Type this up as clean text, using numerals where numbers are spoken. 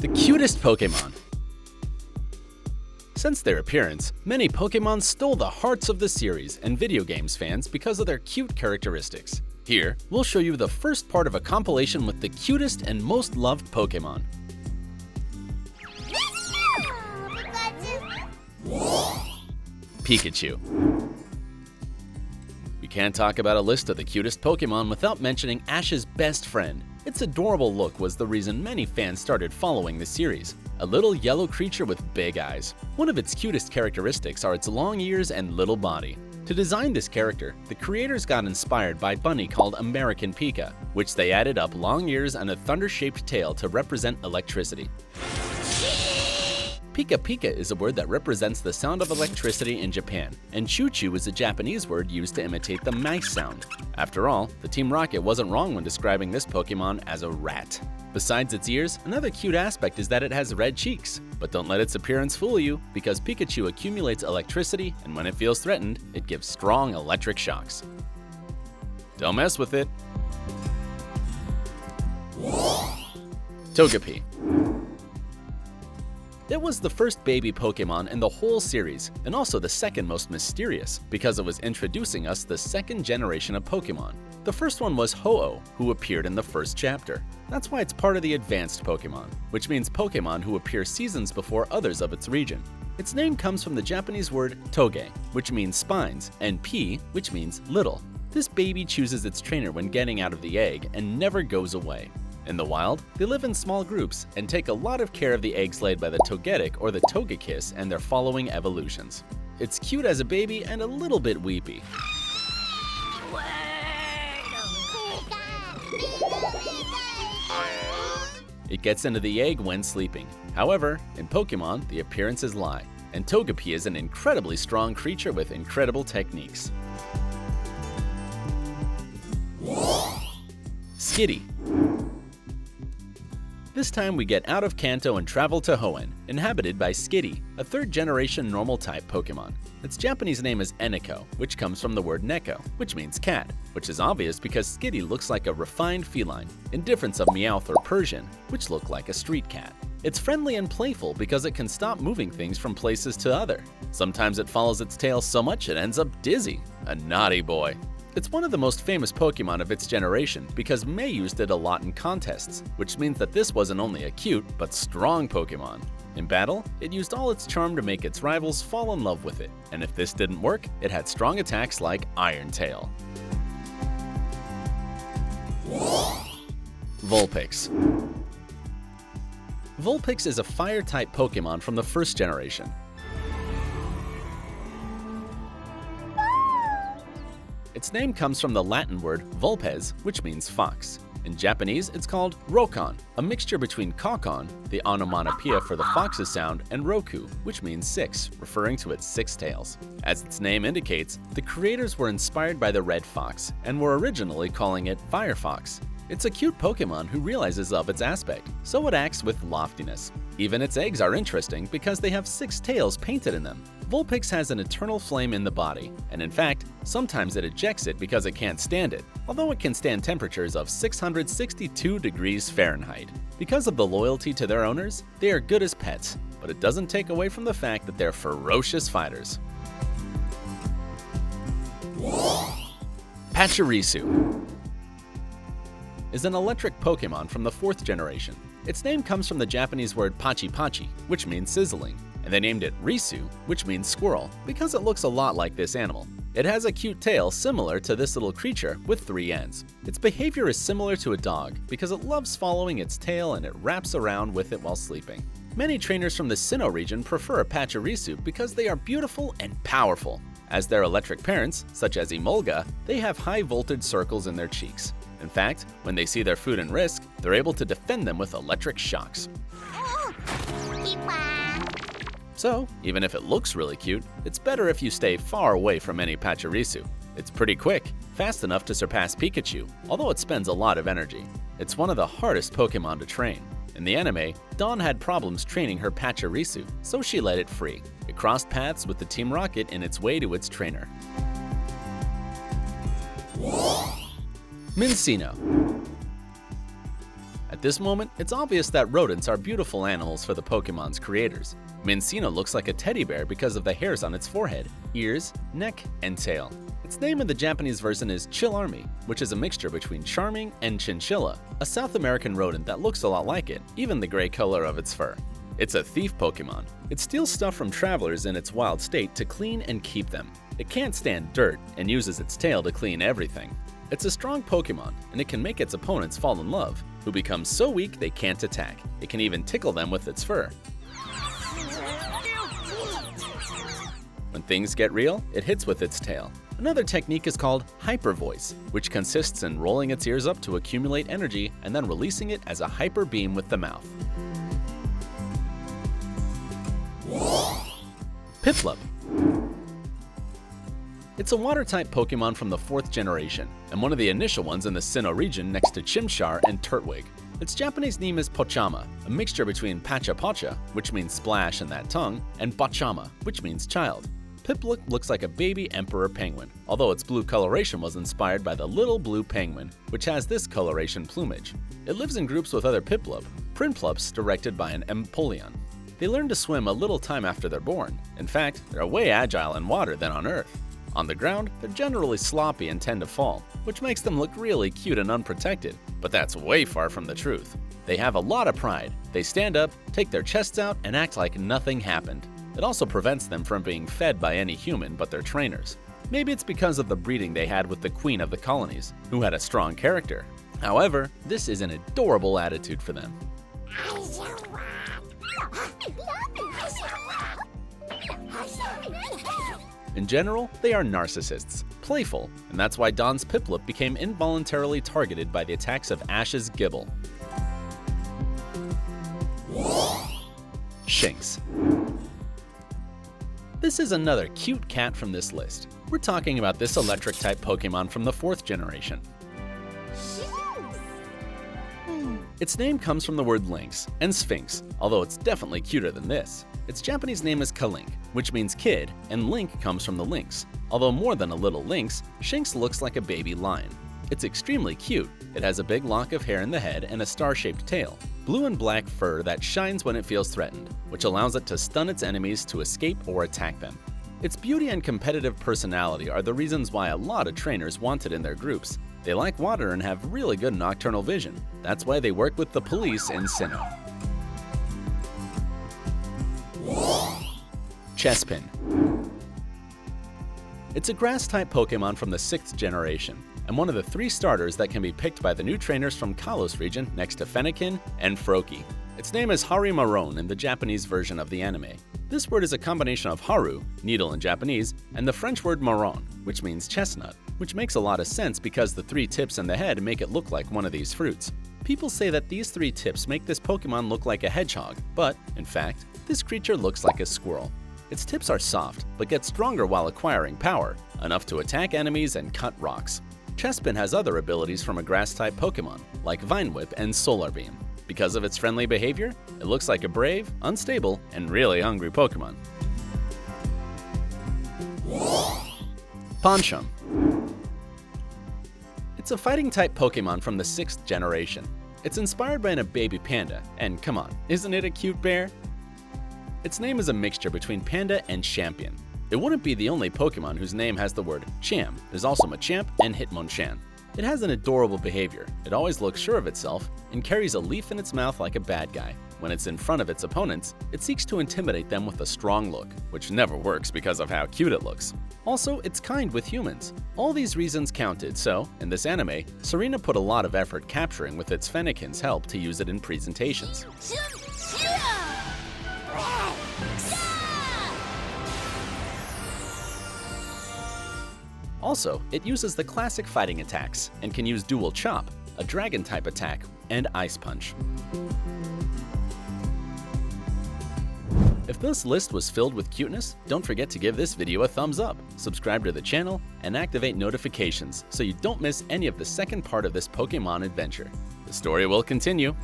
The cutest Pokémon. Since their appearance, many Pokémon stole the hearts of the series and video games fans because of their cute characteristics. Here, we'll show you the first part of a compilation with the cutest and most loved Pokémon. Pikachu. We can't talk about a list of the cutest Pokémon without mentioning Ash's best friend. Its adorable look was the reason many fans started following the series. A little yellow creature with big eyes. One of its cutest characteristics are its long ears and little body. To design this character, the creators got inspired by a bunny called American Pika, which they added up long ears and a thunder-shaped tail to represent electricity. Pika Pika is a word that represents the sound of electricity in Japan, and Choo Choo is a Japanese word used to imitate the mice sound. After all, the Team Rocket wasn't wrong when describing this Pokémon as a rat. Besides its ears, another cute aspect is that it has red cheeks. But don't let its appearance fool you, because Pikachu accumulates electricity, and when it feels threatened, it gives strong electric shocks. Don't mess with it. Togepi. It was the first baby Pokémon in the whole series, and also the second most mysterious, because it was introducing us the second generation of Pokémon. The first one was Ho-Oh, who appeared in the first chapter. That's why it's part of the advanced Pokémon, which means Pokémon who appear seasons before others of its region. Its name comes from the Japanese word toge, which means spines, and pi, which means little. This baby chooses its trainer when getting out of the egg and never goes away. In the wild, they live in small groups and take a lot of care of the eggs laid by the Togetic or the Togekiss and their following evolutions. It's cute as a baby and a little bit weepy. It gets into the egg when sleeping. However, in Pokémon, the appearances lie, and Togepi is an incredibly strong creature with incredible techniques. Skitty. This time we get out of Kanto and travel to Hoenn, inhabited by Skitty, a third-generation normal-type Pokémon. Its Japanese name is Eneko, which comes from the word neko, which means cat, which is obvious because Skitty looks like a refined feline, in difference of Meowth or Persian, which look like a street cat. It's friendly and playful because it can stop moving things from places to other. Sometimes it follows its tail so much it ends up dizzy. A naughty boy. It's one of the most famous Pokémon of its generation because May used it a lot in contests, which means that this wasn't only a cute, but strong Pokémon. In battle, it used all its charm to make its rivals fall in love with it, and if this didn't work, it had strong attacks like Iron Tail. Vulpix. Vulpix is a fire-type Pokémon from the first generation. Its name comes from the Latin word vulpes, which means fox. In Japanese, it's called rokon, a mixture between kokon, the onomatopoeia for the fox's sound, and roku, which means six, referring to its six tails. As its name indicates, the creators were inspired by the red fox, and were originally calling it Firefox. It's a cute Pokémon who realizes of its aspect, so it acts with loftiness. Even its eggs are interesting because they have six tails painted in them. Vulpix has an eternal flame in the body, and in fact, sometimes it ejects it because it can't stand it, although it can stand temperatures of 662 degrees Fahrenheit. Because of the loyalty to their owners, they are good as pets, but it doesn't take away from the fact that they're ferocious fighters. Pachirisu is an electric Pokémon from the fourth generation. Its name comes from the Japanese word pachi, which means sizzling, and they named it Risu, which means squirrel, because it looks a lot like this animal. It has a cute tail similar to this little creature with three ends. Its behavior is similar to a dog because it loves following its tail and it wraps around with it while sleeping. Many trainers from the Sinnoh region prefer Pachirisu because they are beautiful and powerful. As their electric parents, such as Emolga, they have high voltage circles in their cheeks. In fact, when they see their food in risk, they're able to defend them with electric shocks. So, even if it looks really cute, it's better if you stay far away from any Pachirisu. It's pretty quick, fast enough to surpass Pikachu, although it spends a lot of energy. It's one of the hardest Pokémon to train. In the anime, Dawn had problems training her Pachirisu, so she let it free. It crossed paths with the Team Rocket in its way to its trainer. Minccino. A At this moment, it's obvious that rodents are beautiful animals for the Pokemon's creators. Minccino looks like a teddy bear because of the hairs on its forehead, ears, neck, and tail. Its name in the Japanese version is Chillarmy, which is a mixture between charming and chinchilla, a South American rodent that looks a lot like it, even the gray color of its fur. It's a thief Pokemon. It steals stuff from travelers in its wild state to clean and keep them. It can't stand dirt and uses its tail to clean everything. It's a strong Pokemon, and it can make its opponents fall in love, who become so weak they can't attack. It can even tickle them with its fur. When things get real, it hits with its tail. Another technique is called hyper voice, which consists in rolling its ears up to accumulate energy and then releasing it as a hyper beam with the mouth. Piplup. It's a water-type Pokemon from the 4th generation, and one of the initial ones in the Sinnoh region next to Chimchar and Turtwig. Its Japanese name is Pochama, a mixture between Pacha Pacha, which means splash in that tongue, and Bachama, which means child. Piplup looks like a baby emperor penguin, although its blue coloration was inspired by the little blue penguin, which has this coloration plumage. It lives in groups with other Piplup, Prinplups directed by an Empoleon. They learn to swim a little time after they're born. In fact, they're way agile in water than on Earth. On the ground, they're generally sloppy and tend to fall, which makes them look really cute and unprotected, but that's way far from the truth. They have a lot of pride. They stand up, take their chests out, and act like nothing happened. It also prevents them from being fed by any human but their trainers. Maybe it's because of the breeding they had with the queen of the colonies, who had a strong character. However, this is an adorable attitude for them. In general, they are narcissists, playful, and that's why Dawn's Piplup became involuntarily targeted by the attacks of Ash's Gibble. Shinx. This is another cute cat from this list. We're talking about this electric-type Pokemon from the 4th generation. Its name comes from the word lynx and sphinx, although it's definitely cuter than this. Its Japanese name is Kalink, which means kid, and link comes from the lynx. Although more than a little lynx, Shinx looks like a baby lion. It's extremely cute. It has a big lock of hair in the head and a star-shaped tail, blue and black fur that shines when it feels threatened, which allows it to stun its enemies to escape or attack them. Its beauty and competitive personality are the reasons why a lot of trainers want it in their groups. They like water and have really good nocturnal vision. That's why they work with the police in Sinnoh. Chespin. It's a grass-type Pokemon from the 6th generation, and one of the 3 starters that can be picked by the new trainers from Kalos region next to Fennekin and Froakie. Its name is Harimaron in the Japanese version of the anime. This word is a combination of haru, needle in Japanese, and the French word marron, which means chestnut, which makes a lot of sense because the 3 tips in the head make it look like one of these fruits. People say that these 3 tips make this Pokemon look like a hedgehog, but, in fact, this creature looks like a squirrel. Its tips are soft, but get stronger while acquiring power, enough to attack enemies and cut rocks. Chespin has other abilities from a grass-type Pokemon, like Vine Whip and Solar Beam. Because of its friendly behavior, it looks like a brave, unstable, and really hungry Pokemon. Pancham. It's a fighting-type Pokemon from the 6th generation. It's inspired by a baby panda, and come on, isn't it a cute bear? Its name is a mixture between Panda and Champion. It wouldn't be the only Pokemon whose name has the word Cham. There's also Machamp and Hitmonchan. It has an adorable behavior. It always looks sure of itself and carries a leaf in its mouth like a bad guy. When it's in front of its opponents, it seeks to intimidate them with a strong look, which never works because of how cute it looks. Also, it's kind with humans. All these reasons counted, so, in this anime, Serena put a lot of effort capturing with its Fennekin's help to use it in presentations. Also, it uses the classic fighting attacks and can use Dual Chop, a dragon-type attack, and Ice Punch. If this list was filled with cuteness, don't forget to give this video a thumbs up, subscribe to the channel, and activate notifications so you don't miss any of the second part of this Pokemon adventure. The story will continue.